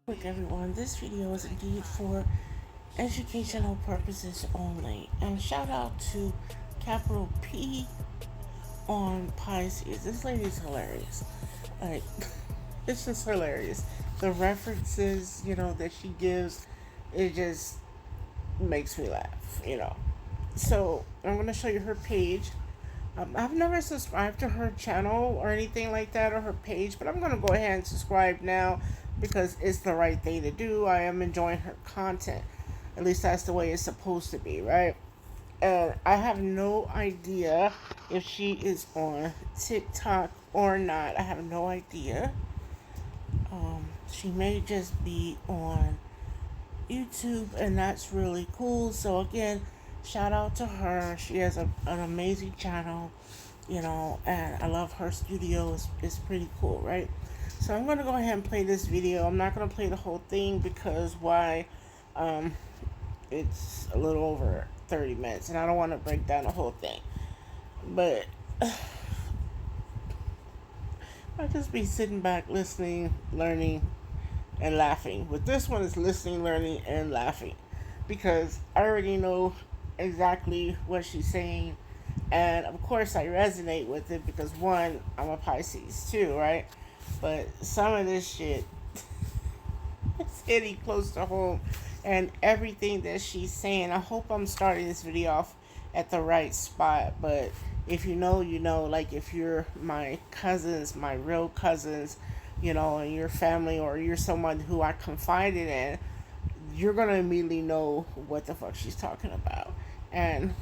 Quick everyone, this video is indeed for educational purposes only. And shout out to capital P on Pisces. This lady is hilarious. Like, it's just hilarious. The references, that she gives, it just makes me laugh. So, I'm going to show you her page. I've never subscribed to her channel or anything like that or her page, but I'm going to go ahead and subscribe now because it's the right thing to do. I am enjoying her content. At least that's the way it's supposed to be, right? And I have no idea if she is on TikTok or not. I have no idea. She may just be on YouTube, and that's really cool. So again, shout out to her. She has an amazing channel, and I love her studio. It's pretty cool, right? So I'm gonna go ahead and play this video. I'm not gonna play the whole thing because why? Um, it's a little over 30 minutes, and I don't want to break down the whole thing. But I'll just be sitting back, listening, learning, and laughing. With this one, is listening, learning, and laughing because I already know exactly what she's saying, and of course, I resonate with it because one, I'm a Pisces too, right? But some of this shit is hitting close to home, and everything that she's saying. I hope I'm starting this video off at the right spot, but if you know, you know. Like if you're my cousins, my real cousins, and your family, or you're someone who I confided in, you're gonna immediately know what the fuck she's talking about. And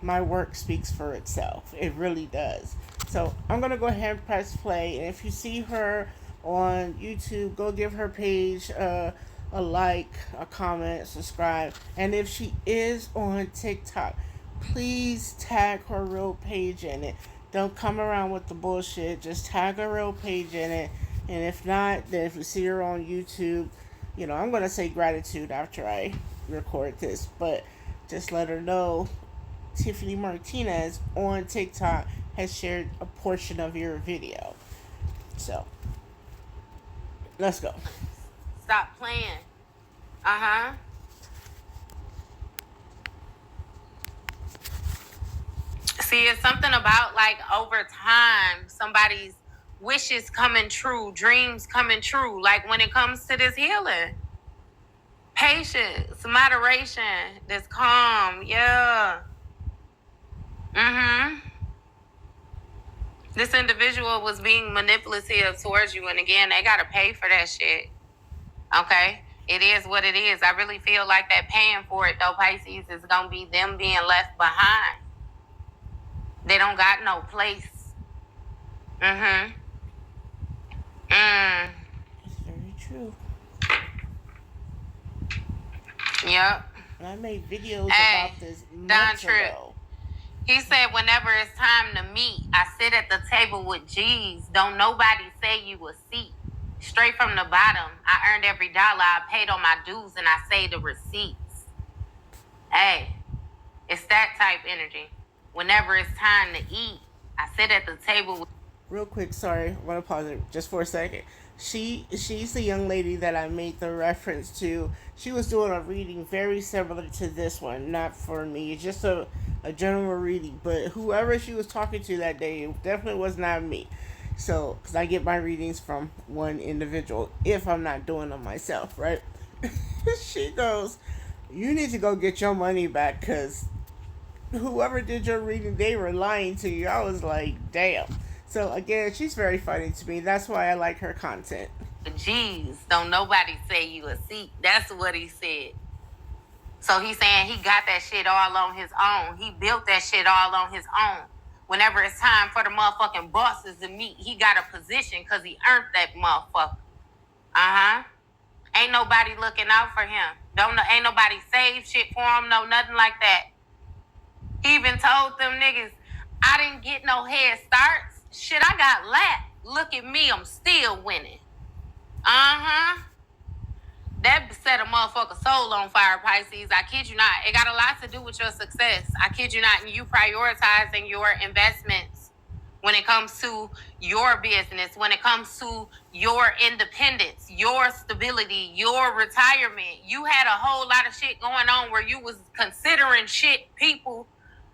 my work speaks for itself. It really does. So I'm gonna go ahead and press play. And if you see her on YouTube, go give her page a like, a comment, subscribe. And if she is on TikTok, please tag her real page in it. Don't come around with the bullshit. Just tag her real page in it. And if not, then if you see her on YouTube, I'm gonna say gratitude after I record this, but just let her know Tiffany Martinez on TikTok has shared a portion of your video. So, let's go. Stop playing. Uh-huh. See, it's something about like over time, somebody's wishes coming true, dreams coming true. Like when it comes to this healing. Patience, moderation, this calm, yeah. This individual was being manipulative towards you, and again, they gotta pay for that shit. Okay? It is what it is. I really feel like that paying for it, though, Pisces, is gonna be them being left behind. They don't got no place. It's very true. Yep. And I made videos about this months ago. He said, whenever it's time to meet, I sit at the table with G's. Don't nobody say you a seat. Straight from the bottom, I earned every dollar. I paid all my dues, and I say the receipts. Hey, it's that type energy. Whenever it's time to eat, I sit at the table with... Real quick, sorry, I want to pause it just for a second. She's the young lady that I made the reference to. She was doing a reading very similar to this one, not for me, just a general reading. But whoever she was talking to that day, it definitely was not me. So, because I get my readings from one individual if I'm not doing them myself, right? She goes, you need to go get your money back because whoever did your reading, they were lying to you. I was like, damn. So again, she's very funny to me. That's why I like her content. Jeez, don't nobody say you a seat. That's what he said. So he's saying he got that shit all on his own. He built that shit all on his own. Whenever it's time for the motherfucking bosses to meet, he got a position because he earned that motherfucker. Ain't nobody looking out for him. Ain't nobody save shit for him, no nothing like that. He even told them niggas, I didn't get no head starts. Shit, I got lapped. Look at me, I'm still winning. That set a motherfucker soul on fire, Pisces. I kid you not. It got a lot to do with your success. I kid you not. And you prioritizing your investments when it comes to your business, when it comes to your independence, your stability, your retirement. You had a whole lot of shit going on where you was considering shit, people,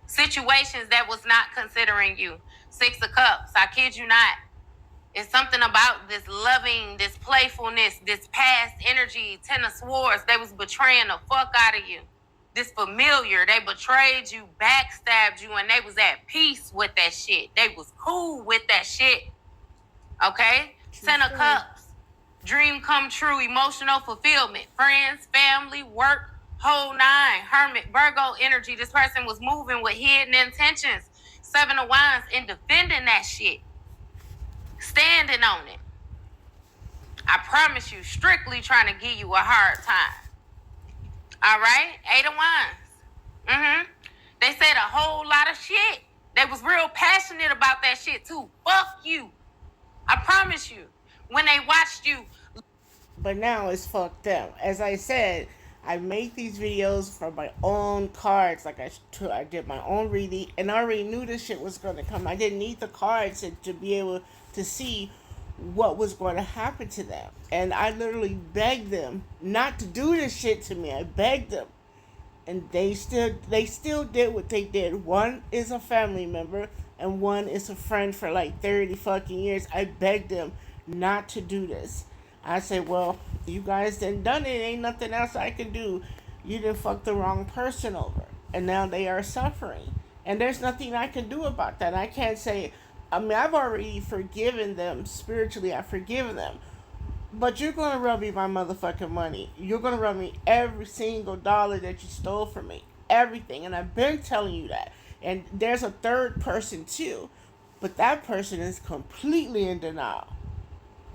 situations that was not considering you. Six of Cups, I kid you not. It's something about this loving, this playfulness, this past energy. Ten of Swords, they was betraying the fuck out of you. This familiar, they betrayed you, backstabbed you, and they was at peace with that shit. They was cool with that shit. Okay? Ten of Cups, dream come true, emotional fulfillment, friends, family, work, whole nine. Hermit, Virgo energy. This person was moving with hidden intentions. Seven of Wands in defending that shit. Standing on it. I promise you, strictly trying to give you a hard time. All right? Eight of Wands. They said a whole lot of shit. They was real passionate about that shit too. Fuck you. I promise you. When they watched you. But now it's fuck them. As I said, I make these videos for my own cards. Like I did my own reading, and I already knew this shit was going to come. I didn't need the cards to be able to see what was going to happen to them. And I literally begged them not to do this shit to me. I begged them. And they still did what they did. One is a family member and one is a friend for like 30 fucking years. I begged them not to do this. I said, well, you guys done done it. Ain't nothing else I can do. You done fucked the wrong person over. And now they are suffering. And there's nothing I can do about that. I can't say, I mean, I've already forgiven them spiritually. I've forgiven them. But you're going to rub me my motherfucking money. You're going to rub me every single dollar that you stole from me. Everything. And I've been telling you that. And there's a third person too. But that person is completely in denial.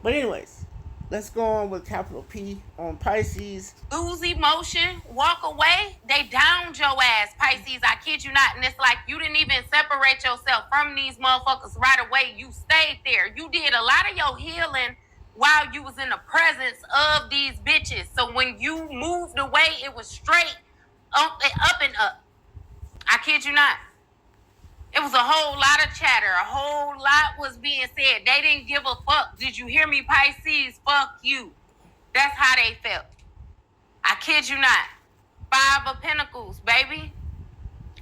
But anyways, let's go on with capital P on Pisces. Lose emotion, walk away, they downed your ass, Pisces. I kid you not. And it's like you didn't even separate yourself from these motherfuckers right away. You stayed there. You did a lot of your healing while you was in the presence of these bitches. So when you moved away, it was straight up and up. I kid you not. It was a whole lot of chatter. A whole lot was being said. They didn't give a fuck. Did you hear me, Pisces? Fuck you. That's how they felt. I kid you not. Five of Pentacles, baby.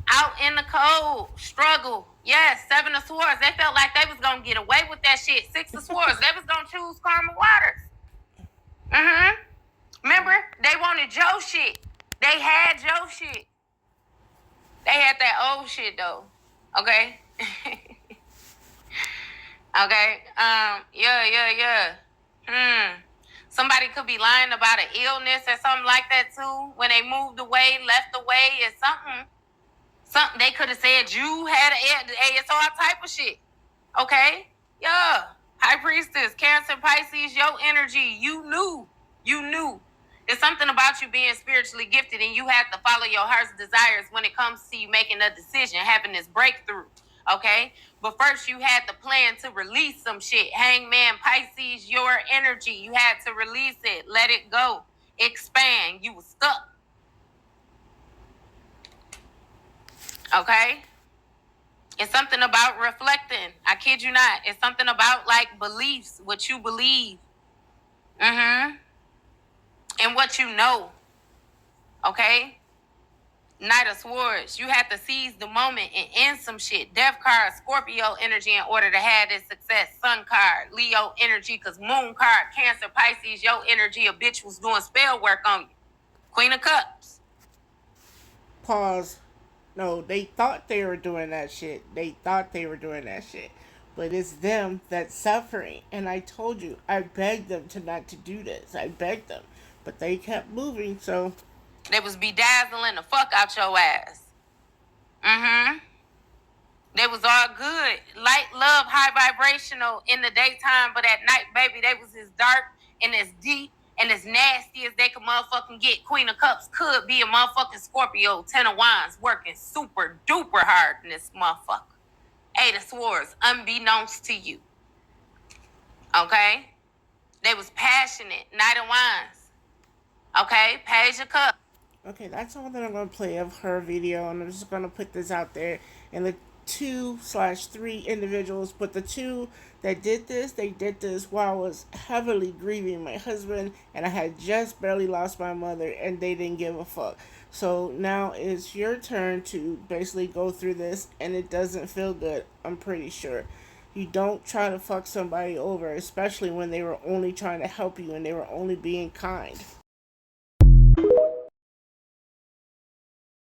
Out in the cold. Struggle. Yes, Seven of Swords. They felt like they was going to get away with that shit. Six of Swords. They was going to choose Karma Waters. Remember? They wanted Joe shit. They had Joe shit. They had that old shit, though. Okay? Okay? Yeah. Somebody could be lying about an illness or something like that, too. When they moved away, left away, it's something. Something they could have said you had it's all type of shit. Okay? Yeah. High Priestess, Cancer, Pisces, your energy. You knew. It's something about you being spiritually gifted and you have to follow your heart's desires when it comes to you making a decision, having this breakthrough. Okay? But first you had to plan to release some shit. Hangman, Pisces, your energy. You had to release it. Let it go. Expand. You were stuck. Okay? It's something about reflecting. I kid you not. It's something about like beliefs, what you believe. And what you know. Okay? Knight of Swords. You have to seize the moment and end some shit. Death card, Scorpio energy in order to have this success. Sun card, Leo energy, because Moon card, Cancer, Pisces, your energy, a bitch was doing spell work on you. Queen of Cups. Pause. No, they thought they were doing that shit. But it's them that's suffering. And I told you, I begged them not to do this. I begged them. But they kept moving, so... They was bedazzling the fuck out your ass. They was all good. Light, love, high vibrational in the daytime, but at night, baby, they was as dark and as deep and as nasty as they could motherfucking get. Queen of Cups could be a motherfucking Scorpio. Ten of Wands working super duper hard in this motherfucker. Eight of Swords, unbeknownst to you. Okay? They was passionate. Knight of Wands. Okay? Page of Cups. Okay, that's all that I'm going to play of her video, and I'm just going to put this out there in the 2/3 individuals, but the two that did this, they did this while I was heavily grieving my husband and I had just barely lost my mother, and they didn't give a fuck. So now it's your turn to basically go through this, and it doesn't feel good, I'm pretty sure. You don't try to fuck somebody over, especially when they were only trying to help you and they were only being kind.